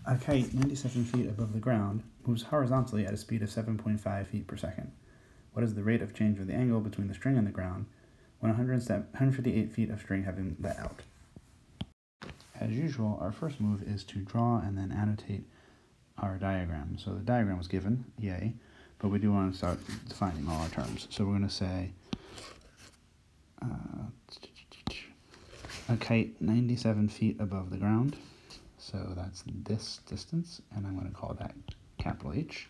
A kite 97 feet above the ground moves horizontally at a speed of 7.5 feet per second. What is the rate of change of the angle between the string and the ground when 158 feet of string have been let out? As usual, our first move is to draw and then annotate our diagram. So the diagram was given, yay, but we do want to start defining all our terms. So we're going to say a kite 97 feet above the ground. So that's this distance, and I'm going to call that capital H.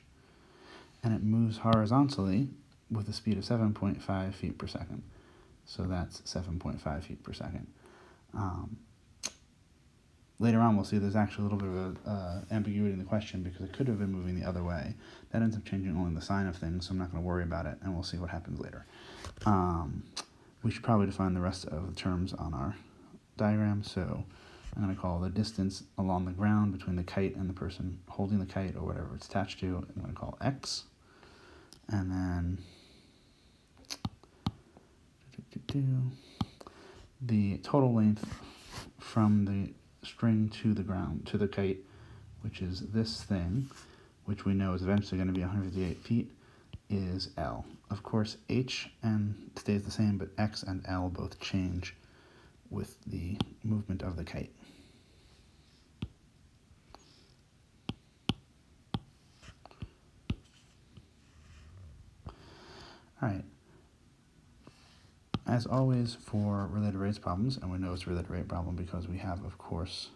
And it moves horizontally with a speed of 7.5 feet per second. So that's 7.5 feet per second. Later on, we'll see there's actually a little bit of ambiguity in the question because it could have been moving the other way. That ends up changing only the sign of things, so I'm not going to worry about it, and we'll see what happens later. We should probably define the rest of the terms on our diagram, so I'm going to call the distance along the ground between the kite and the person holding the kite or whatever it's attached to, I'm going to call x. And then the total length from the string to the ground, to the kite, which is this thing, which we know is eventually going to be 158 feet, is L. Of course, H and stays the same, but X and L both change with the movement of the kite. All right. As always for related rates problems, and we know it's a related rate problem because we have, of course,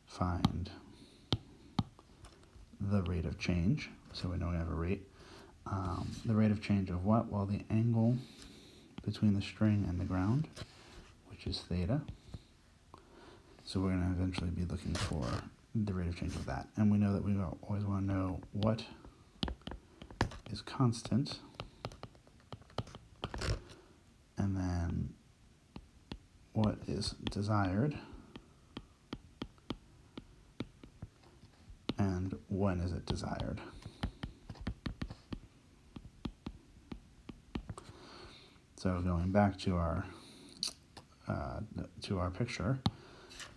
find the rate of change. So we know we have a rate. The rate of change of what? Well, the angle between the string and the ground, which is theta. So we're going to eventually be looking for the rate of change of that. And we know that we always want to know what is constant, and then what is desired, and when is it desired. So going back to our picture,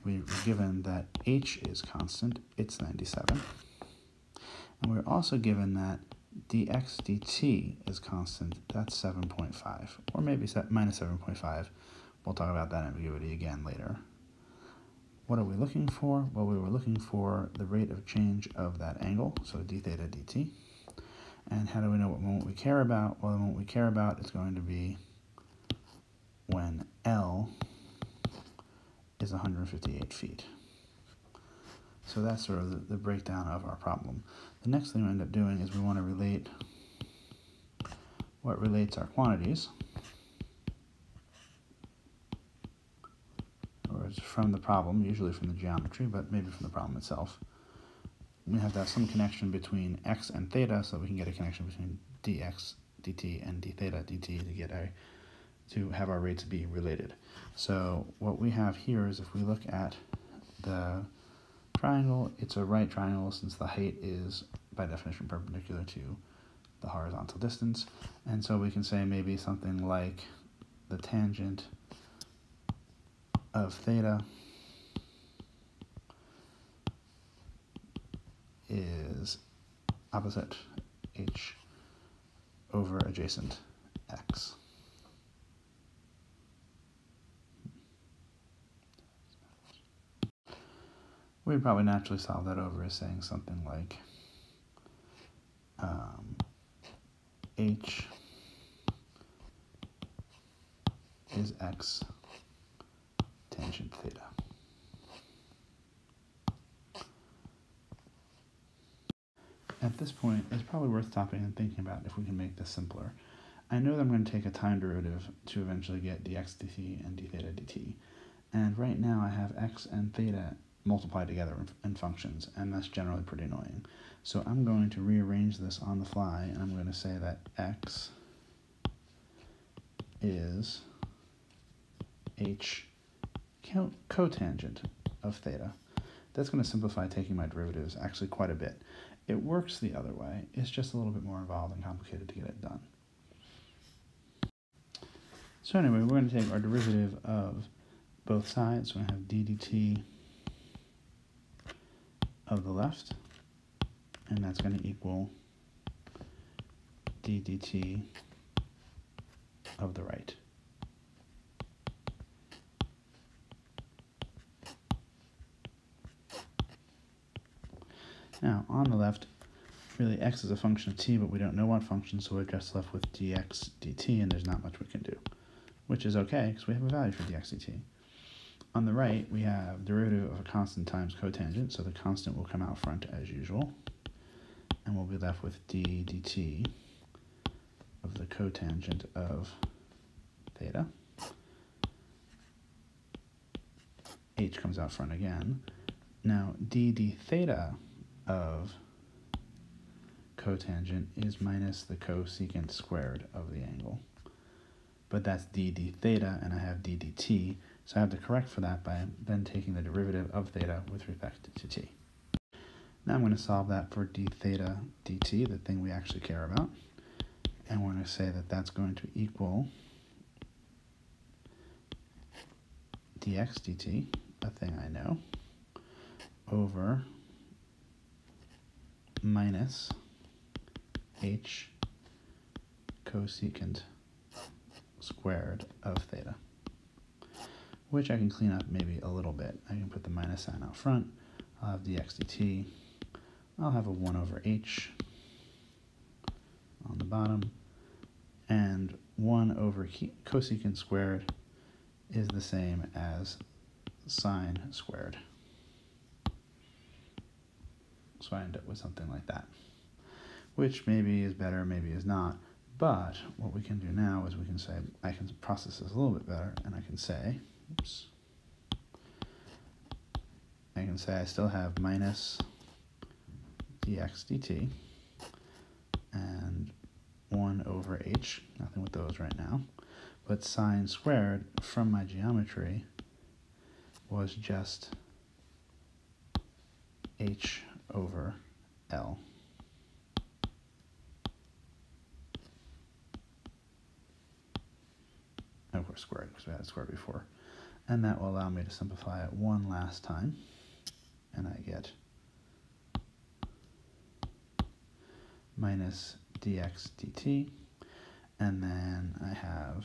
we were given that H is constant, it's 97. And we're also given that dx dt is constant, that's 7.5, or maybe minus 7.5. We'll talk about that ambiguity again later. What are we looking for? Well, we were looking for the rate of change of that angle, so d theta dt. And how do we know what moment we care about? Well, the moment we care about is going to be when L is 158 feet. So that's sort of the breakdown of our problem. The next thing we end up doing is we want to relate what relates our quantities, or it's from the problem, usually from the geometry, but maybe from the problem itself. We have to have some connection between x and theta so we can get a connection between dx dt and d theta dt to have our rates be related. So what we have here is if we look at the triangle, it's a right triangle since the height is by definition perpendicular to the horizontal distance. And so we can say maybe something like the tangent of theta is opposite h over adjacent x. We'd probably naturally solve that over as saying something like h is x tangent theta. At this point, it's probably worth stopping and thinking about if we can make this simpler. I know that I'm going to take a time derivative to eventually get dx dt and d theta dt. And right now I have x and theta multiplied together in functions, and that's generally pretty annoying. So I'm going to rearrange this on the fly, and I'm going to say that x is h cotangent of theta. That's going to simplify taking my derivatives actually quite a bit. It works the other way, it's just a little bit more involved and complicated to get it done. So anyway, we're going to take our derivative of both sides. So I have d dt of the left, and that's going to equal d dt of the right. Now, on the left, really x is a function of t, but we don't know what function, so we're just left with dx dt, and there's not much we can do, which is okay, because we have a value for dx dt. On the right, we have derivative of a constant times cotangent, so the constant will come out front as usual, and we'll be left with d dt of the cotangent of theta. H comes out front again. Now, d d theta of cotangent is minus the cosecant squared of the angle. But that's d d theta, and I have d dt, so I have to correct for that by then taking the derivative of theta with respect to t. Now I'm going to solve that for d theta dt, the thing we actually care about. And we're going to say that that's going to equal dx dt, a thing I know, over minus h cosecant squared of theta, which I can clean up maybe a little bit. I can put the minus sign out front. I'll have dx dt. I'll have a 1 over h on the bottom, and 1 over cosecant squared is the same as sine squared. So I end up with something like that, which maybe is better, maybe is not. But what we can do now is we can say, I can process this a little bit better, and I can say, oops, I can say I still have minus dx dt and 1 over h, nothing with those right now, but sine squared from my geometry was just h over L. Of course, squared, because we had it squared before. And that will allow me to simplify it one last time, and I get minus dx dt, and then I have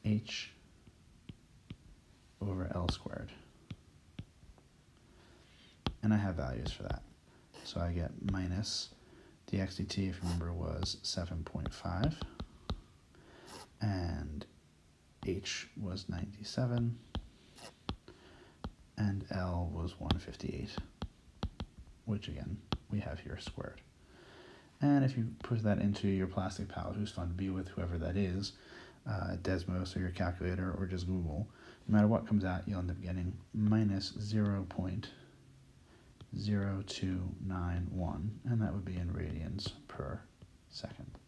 h over L squared. And I have values for that. So I get minus dx dt, if you remember, was 7.5, and h was 97, and L was 158, which again, we have here squared. And if you put that into your plastic palette, who's fun to be with, whoever that is, Desmos or your calculator or just Google, no matter what comes out, you'll end up getting minus 0.0291, and that would be in radians per second.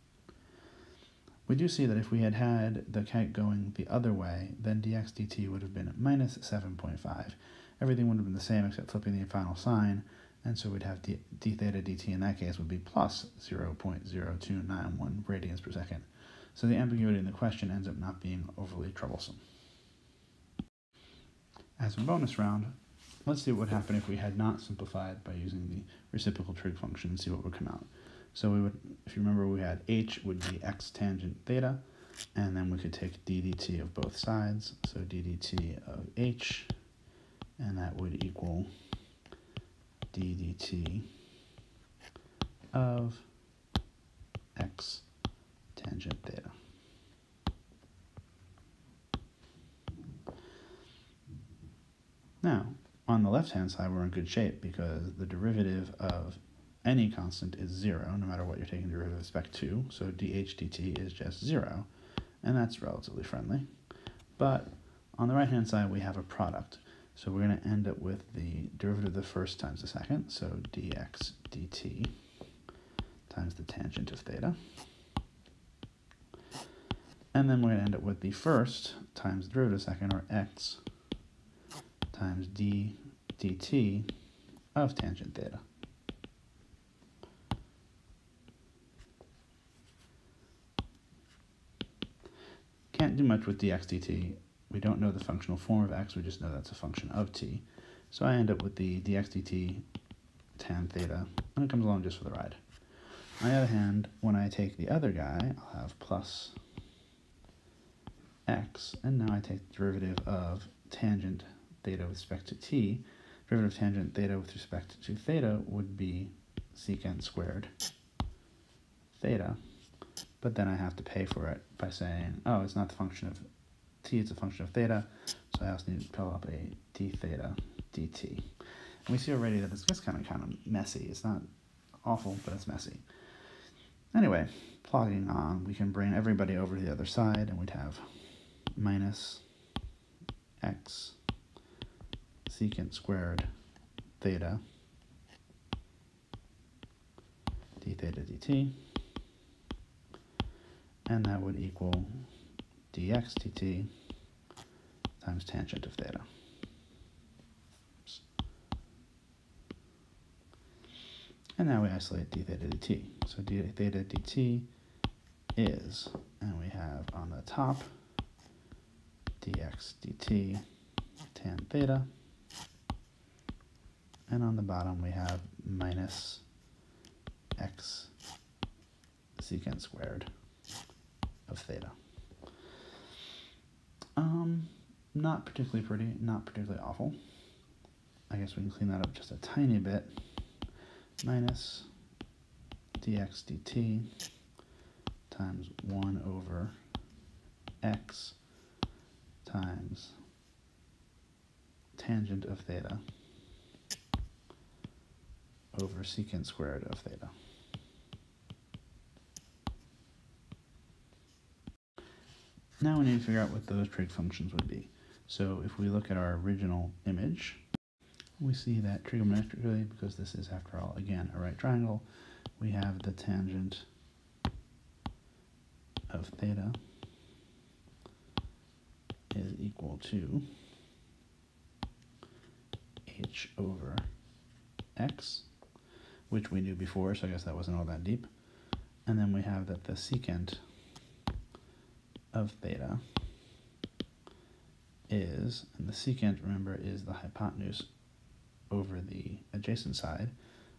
We do see that if we had had the kite going the other way, then dx dt would have been minus 7.5. Everything would have been the same except flipping the final sign, and so we'd have d theta dt in that case would be plus 0.0291 radians per second. So the ambiguity in the question ends up not being overly troublesome. As a bonus round, let's see what would happen if we had not simplified by using the reciprocal trig function and see what would come out. So we would, if you remember, we had h would be x tangent theta, and then we could take d dt of both sides, so d dt of h, and that would equal d dt of x tangent theta. Now, on the left-hand side, we're in good shape because the derivative of any constant is 0, no matter what you're taking derivative with respect to, so dh dt is just 0, and that's relatively friendly. But on the right-hand side, we have a product, so we're going to end up with the derivative of the first times the second, so dx dt times the tangent of theta. And then we're going to end up with the first times the derivative of second, or x, times d dt of tangent theta. Can't do much with dx dt. we don't know the functional form of x, we just know that's a function of t. So I end up with the dx dt tan theta, and it comes along just for the ride. On the other hand, when I take the other guy, I'll have plus x, and now I take the derivative of tangent theta with respect to t. Derivative of tangent theta with respect to theta would be secant squared theta, but then I have to pay for it by saying, oh, it's not the function of t, it's a function of theta, so I also need to pull up a d theta dt. And we see already that this gets kind of messy. It's not awful, but it's messy. Anyway, plugging on, we can bring everybody over to the other side, and we'd have minus x secant squared theta d theta dt, and that would equal dx dt times tangent of theta. And now we isolate d theta dt. So d theta dt is, and we have on the top dx dt tan theta, and on the bottom we have minus x secant squared of theta. Not particularly pretty, not particularly awful. I guess we can clean that up just a tiny bit. Minus dx dt times 1 over x times tangent of theta over secant squared of theta. Now we need to figure out what those trig functions would be. So if we look at our original image, we see that trigonometrically, because this is, after all, again, a right triangle, we have the tangent of theta is equal to h over x, which we knew before, so I guess that wasn't all that deep. And then we have that the secant of theta is, and the secant, remember, is the hypotenuse over the adjacent side,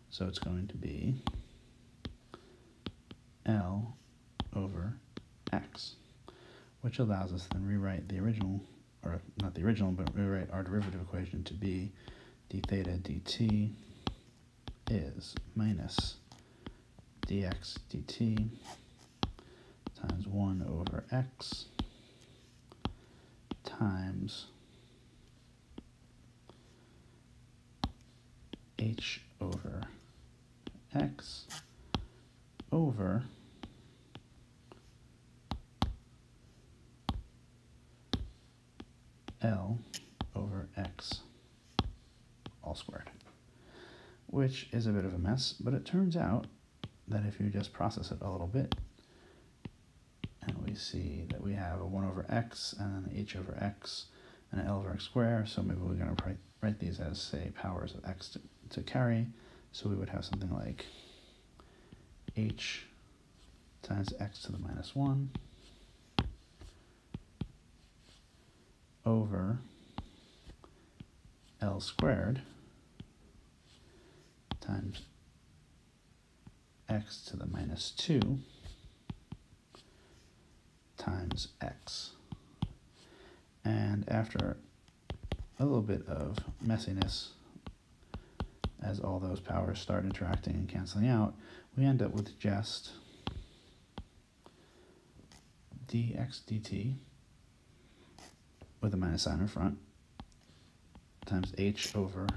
so it's going to be L over x, which allows us to then rewrite the original, or not the original, but rewrite our derivative equation to be d theta dt is minus dx dt times 1 over x times h over x over L over x all squared, which is a bit of a mess, but it turns out that if you just process it a little bit, and we see that we have a 1 over x and an h over x and an L over x squared, so maybe we're going to write these as, say, powers of x to carry, so we would have something like h times x to the minus 1 over L squared times x to the minus 2 times x. And after a little bit of messiness, as all those powers start interacting and canceling out, we end up with just dx dt with a minus sign in front times h over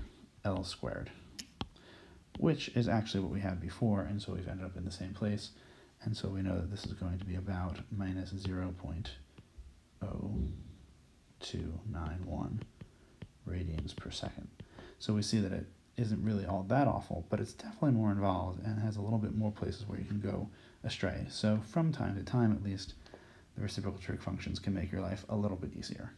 L squared, which is actually what we had before, and so we've ended up in the same place, and so we know that this is going to be about minus 0.0291 radians per second. So we see that it isn't really all that awful, but it's definitely more involved and has a little bit more places where you can go astray. So from time to time, at least, the reciprocal trig functions can make your life a little bit easier.